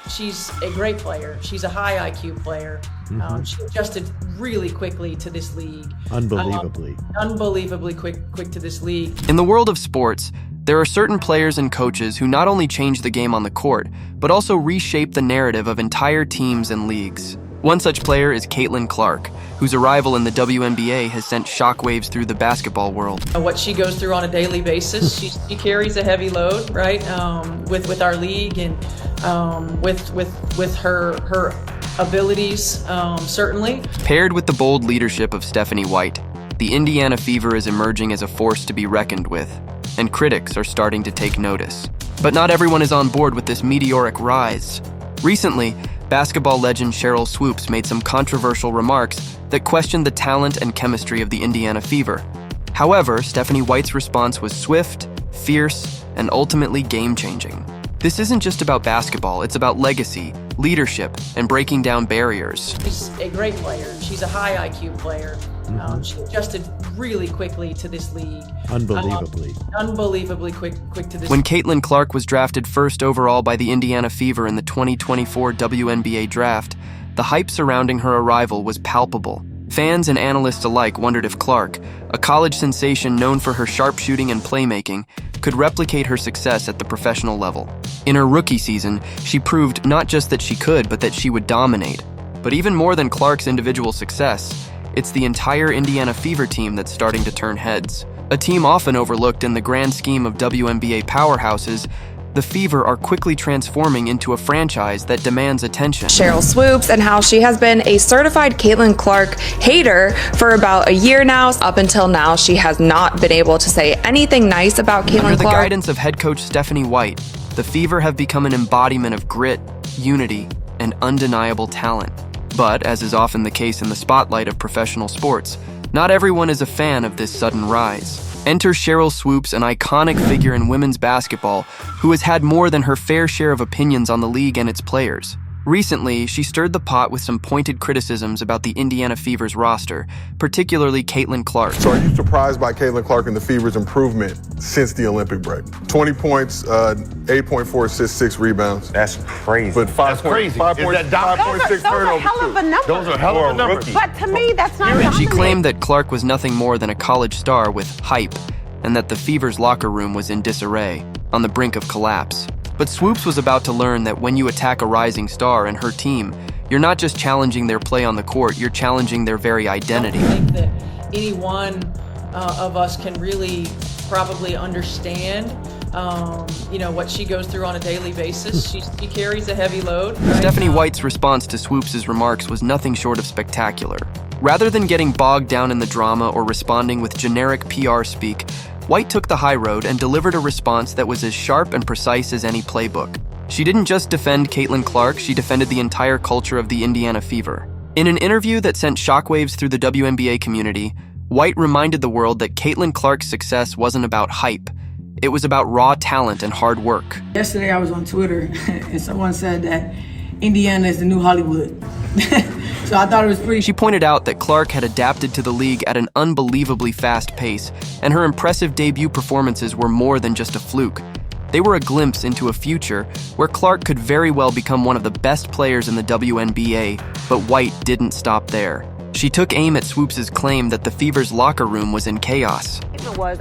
she's a great player. She's a high IQ player. She adjusted really quickly to this league. Unbelievably quick to this league. In the world of sports, there are certain players and coaches who not only change the game on the court, but also reshape the narrative of entire teams and leagues. One such player is Caitlin Clark, whose arrival in the WNBA has sent shockwaves through the basketball world. What she goes through on a daily basis, she carries a heavy load, right? With our league and with her abilities, certainly. Paired with the bold leadership of Stephanie White, the Indiana Fever is emerging as a force to be reckoned with, and critics are starting to take notice. But not everyone is on board with this meteoric rise. Recently, basketball legend Sheryl Swoops made some controversial remarks that questioned the talent and chemistry of the Indiana Fever. However, Stephanie White's response was swift, fierce, and ultimately game-changing. This isn't just about basketball, it's about legacy, leadership, and breaking down barriers. She's a great player. She's a high IQ player. She adjusted really quickly to this league. Unbelievably quick to this. When Caitlin Clark was drafted first overall by the Indiana Fever in the 2024 WNBA draft, the hype surrounding her arrival was palpable. Fans and analysts alike wondered if Clark, a college sensation known for her sharpshooting and playmaking, could replicate her success at the professional level. In her rookie season, she proved not just that she could, but that she would dominate. But even more than Clark's individual success, it's the entire Indiana Fever team that's starting to turn heads. A team often overlooked in the grand scheme of WNBA powerhouses, the Fever are quickly transforming into a franchise that demands attention. Sheryl Swoops, and how she has been a certified Caitlin Clark hater for about a year now. Up until now, she has not been able to say anything nice about Caitlin Clark. Under the guidance of head coach Stephanie White, the Fever have become an embodiment of grit, unity, and undeniable talent. But, as is often the case in the spotlight of professional sports, not everyone is a fan of this sudden rise. Enter Sheryl Swoops, an iconic figure in women's basketball who has had more than her fair share of opinions on the league and its players. Recently, she stirred the pot with some pointed criticisms about the Indiana Fever's roster, particularly Caitlin Clark. So are you surprised by Caitlin Clark and the Fever's improvement since the Olympic break? 20 points, 8.4 assists, 6 rebounds. That's crazy. But 5.6 turnovers too. Those are hell of a numbers. But to me, that's not dominant. She claimed that Clark was nothing more than a college star with hype, and that the Fever's locker room was in disarray, on the brink of collapse. But Swoops was about to learn that when you attack a rising star and her team, you're not just challenging their play on the court, you're challenging their very identity. I think that any one of us can really probably understand what she goes through on a daily basis. She carries a heavy load. Right? Stephanie White's response to Swoops' remarks was nothing short of spectacular. Rather than getting bogged down in the drama or responding with generic PR speak, White took the high road and delivered a response that was as sharp and precise as any playbook. She didn't just defend Caitlin Clark, she defended the entire culture of the Indiana Fever. In an interview that sent shockwaves through the WNBA community, White reminded the world that Caitlin Clark's success wasn't about hype. It was about raw talent and hard work. Yesterday I was on Twitter and someone said that Indiana is the new Hollywood. So I thought it was pretty. She pointed out that Clark had adapted to the league at an unbelievably fast pace, and her impressive debut performances were more than just a fluke. They were a glimpse into a future where Clark could very well become one of the best players in the WNBA, but White didn't stop there. She took aim at Swoops' claim that the Fever's locker room was in chaos.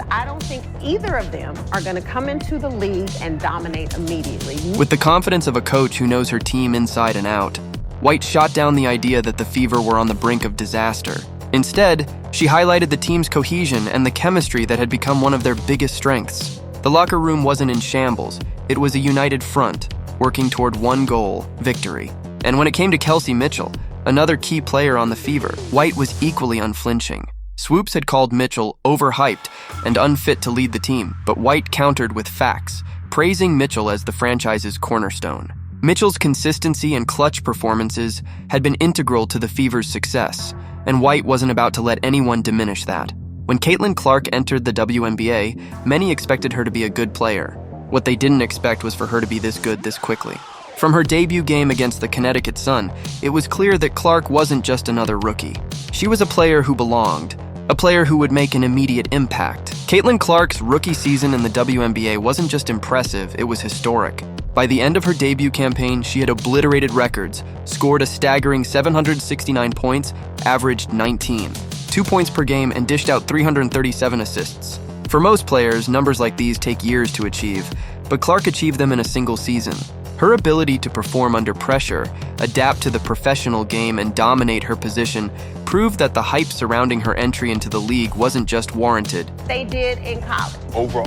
I don't think either of them are going to come into the league and dominate immediately. With the confidence of a coach who knows her team inside and out, White shot down the idea that the Fever were on the brink of disaster. Instead, she highlighted the team's cohesion and the chemistry that had become one of their biggest strengths. The locker room wasn't in shambles, it was a united front, working toward one goal, victory. And when it came to Kelsey Mitchell, another key player on the Fever, White was equally unflinching. Swoops had called Mitchell overhyped and unfit to lead the team, but White countered with facts, praising Mitchell as the franchise's cornerstone. Mitchell's consistency and clutch performances had been integral to the Fever's success, and White wasn't about to let anyone diminish that. When Caitlin Clark entered the WNBA, many expected her to be a good player. What they didn't expect was for her to be this good this quickly. From her debut game against the Connecticut Sun, it was clear that Clark wasn't just another rookie. She was a player who belonged, a player who would make an immediate impact. Caitlin Clark's rookie season in the WNBA wasn't just impressive, it was historic. By the end of her debut campaign, she had obliterated records, scored a staggering 769 points, averaged 19, 2 points per game, and dished out 337 assists. For most players, numbers like these take years to achieve, but Clark achieved them in a single season. Her ability to perform under pressure, adapt to the professional game, and dominate her position proved that the hype surrounding her entry into the league wasn't just warranted. They did in college. Over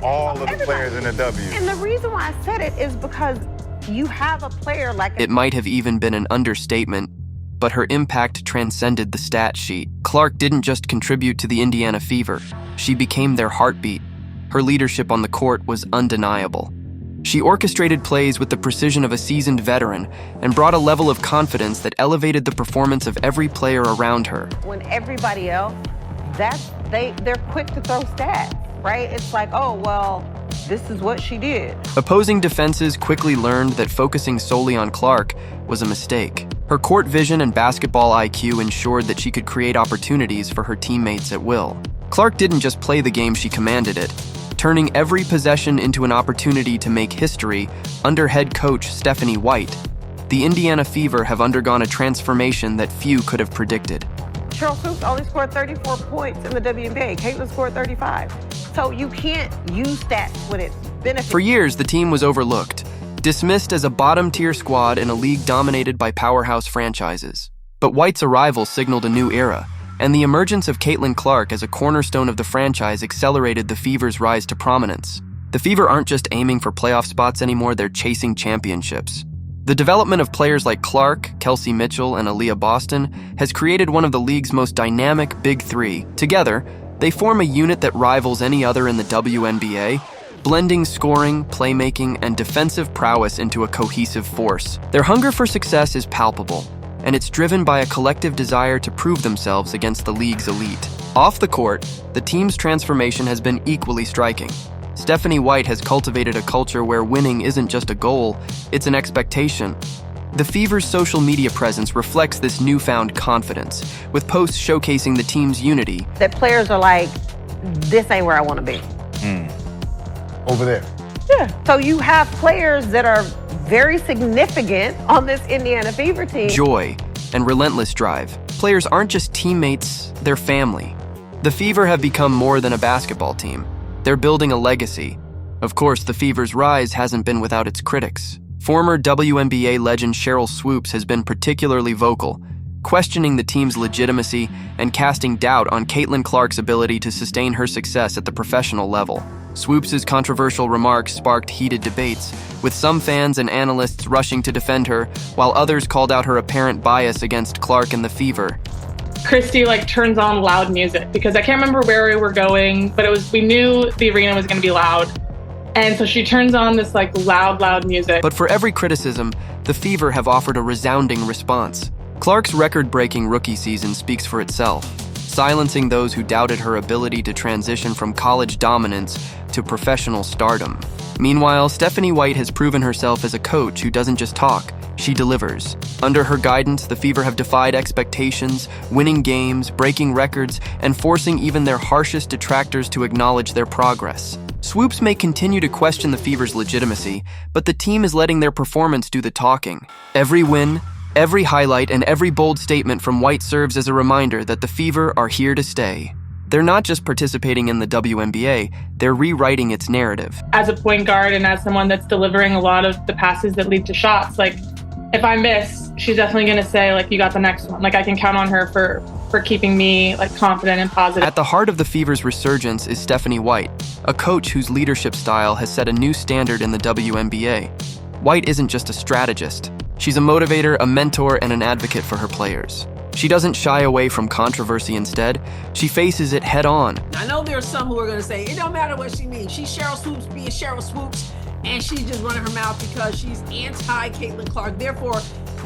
all of the players in the W. And the reason why I said it is because you have a player like... It might have even been an understatement, but her impact transcended the stat sheet. Clark didn't just contribute to the Indiana Fever. She became their heartbeat. Her leadership on the court was undeniable. She orchestrated plays with the precision of a seasoned veteran and brought a level of confidence that elevated the performance of every player around her. When everybody else, they're quick to throw stats, right? It's like, oh, well, this is what she did. Opposing defenses quickly learned that focusing solely on Clark was a mistake. Her court vision and basketball IQ ensured that she could create opportunities for her teammates at will. Clark didn't just play the game, she commanded it, turning every possession into an opportunity to make history under head coach Stephanie White. The Indiana Fever have undergone a transformation that few could have predicted. Sheryl Swoops only scored 34 points in the WNBA. Caitlin scored 35. So you can't use stats when it benefits. For years, the team was overlooked, dismissed as a bottom-tier squad in a league dominated by powerhouse franchises. But White's arrival signaled a new era, and the emergence of Caitlin Clark as a cornerstone of the franchise accelerated the Fever's rise to prominence. The Fever aren't just aiming for playoff spots anymore, they're chasing championships. The development of players like Clark, Kelsey Mitchell, and Aaliyah Boston has created one of the league's most dynamic big three. Together, they form a unit that rivals any other in the WNBA, blending scoring, playmaking, and defensive prowess into a cohesive force. Their hunger for success is palpable, and it's driven by a collective desire to prove themselves against the league's elite. Off the court, the team's transformation has been equally striking. Stephanie White has cultivated a culture where winning isn't just a goal, it's an expectation. The Fever's social media presence reflects this newfound confidence, with posts showcasing the team's unity. That players are like, this ain't where I want to be. Over there. Yeah. So you have players that are very significant on this Indiana Fever team. Joy and relentless drive. Players aren't just teammates, they're family. The Fever have become more than a basketball team. They're building a legacy. Of course, the Fever's rise hasn't been without its critics. Former WNBA legend Sheryl Swoops has been particularly vocal, questioning the team's legitimacy and casting doubt on Caitlin Clark's ability to sustain her success at the professional level. Swoops' controversial remarks sparked heated debates, with some fans and analysts rushing to defend her, while others called out her apparent bias against Clark and the Fever. Christy turns on loud music because I can't remember where we were going, but we knew the arena was going to be loud. And so she turns on this loud music. But for every criticism, the Fever have offered a resounding response. Clark's record-breaking rookie season speaks for itself, silencing those who doubted her ability to transition from college dominance to professional stardom. Meanwhile, Stephanie White has proven herself as a coach who doesn't just talk, she delivers. Under her guidance, the Fever have defied expectations, winning games, breaking records, and forcing even their harshest detractors to acknowledge their progress. Swoops may continue to question the Fever's legitimacy, but the team is letting their performance do the talking. Every win, every highlight, and every bold statement from White serves as a reminder that the Fever are here to stay. They're not just participating in the WNBA, they're rewriting its narrative. As a point guard and as someone that's delivering a lot of the passes that lead to shots, if I miss, she's definitely going to say, you got the next one. I can count on her for keeping me, confident and positive. At the heart of the Fever's resurgence is Stephanie White, a coach whose leadership style has set a new standard in the WNBA. White isn't just a strategist. She's a motivator, a mentor, and an advocate for her players. She doesn't shy away from controversy. Instead, she faces it head on. I know there are some who are going to say, it don't matter what she means. She's Sheryl Swoops being Sheryl Swoops, and she's just running her mouth because she's anti-Caitlin Clark, therefore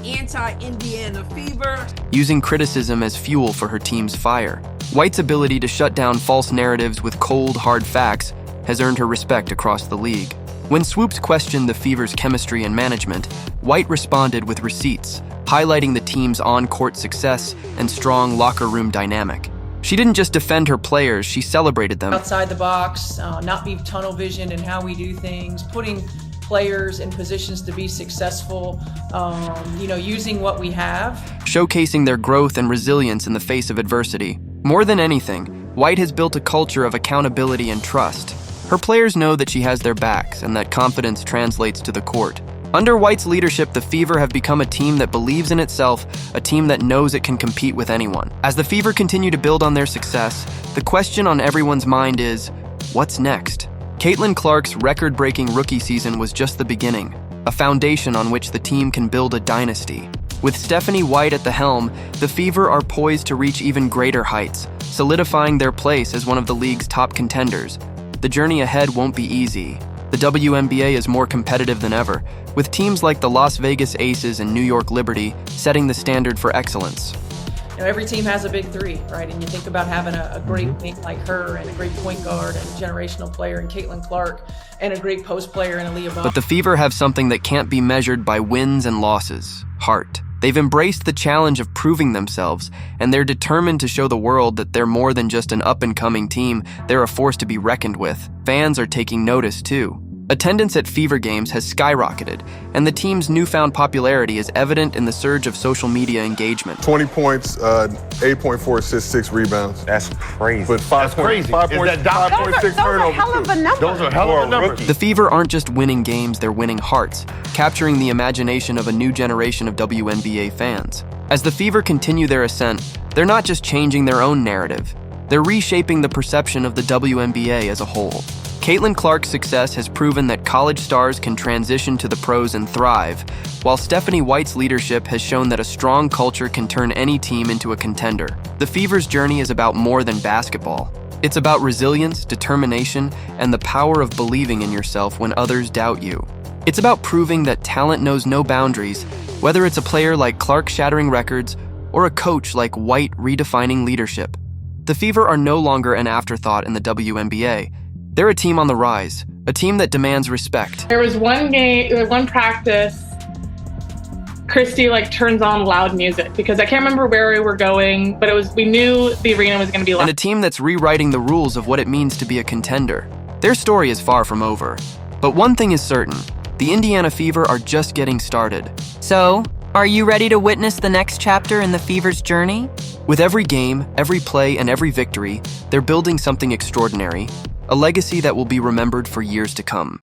anti-Indiana Fever. Using criticism as fuel for her team's fire. White's ability to shut down false narratives with cold, hard facts has earned her respect across the league. When Swoops questioned the Fever's chemistry and management, White responded with receipts, highlighting the team's on-court success and strong locker room dynamic. She didn't just defend her players, she celebrated them. Outside the box, not be tunnel vision in how we do things, putting players in positions to be successful, using what we have. Showcasing their growth and resilience in the face of adversity. More than anything, White has built a culture of accountability and trust. Her players know that she has their backs and that confidence translates to the court. Under White's leadership, the Fever have become a team that believes in itself, a team that knows it can compete with anyone. As the Fever continue to build on their success, the question on everyone's mind is, what's next? Caitlin Clark's record-breaking rookie season was just the beginning, a foundation on which the team can build a dynasty. With Stephanie White at the helm, the Fever are poised to reach even greater heights, solidifying their place as one of the league's top contenders. The journey ahead won't be easy. The WNBA is more competitive than ever, with teams like the Las Vegas Aces and New York Liberty setting the standard for excellence. Every team has a big three, right? And you think about having a great wing like her and a great point guard and a generational player in Caitlin Clark and a great post player in Aaliyah Boston. But the Fever have something that can't be measured by wins and losses: heart. They've embraced the challenge of proving themselves, and they're determined to show the world that they're more than just an up-and-coming team. They're a force to be reckoned with. Fans are taking notice, too. Attendance at Fever games has skyrocketed, and the team's newfound popularity is evident in the surge of social media engagement. 20 points, 8.4 assists, 6 rebounds. That's crazy. But 5.6 turnovers. Hell of a number. Those are hell of a numbers. The Fever aren't just winning games, they're winning hearts, capturing the imagination of a new generation of WNBA fans. As the Fever continue their ascent, they're not just changing their own narrative, they're reshaping the perception of the WNBA as a whole. Caitlin Clark's success has proven that college stars can transition to the pros and thrive, while Stephanie White's leadership has shown that a strong culture can turn any team into a contender. The Fever's journey is about more than basketball. It's about resilience, determination, and the power of believing in yourself when others doubt you. It's about proving that talent knows no boundaries, whether it's a player like Clark shattering records or a coach like White redefining leadership. The Fever are no longer an afterthought in the WNBA. They're a team on the rise, a team that demands respect. There was one practice, Christy turns on loud music because I can't remember where we were going, but we knew the arena was going to be loud. And a team that's rewriting the rules of what it means to be a contender. Their story is far from over. But one thing is certain, the Indiana Fever are just getting started. So, are you ready to witness the next chapter in the Fever's journey? With every game, every play, and every victory, they're building something extraordinary, a legacy that will be remembered for years to come.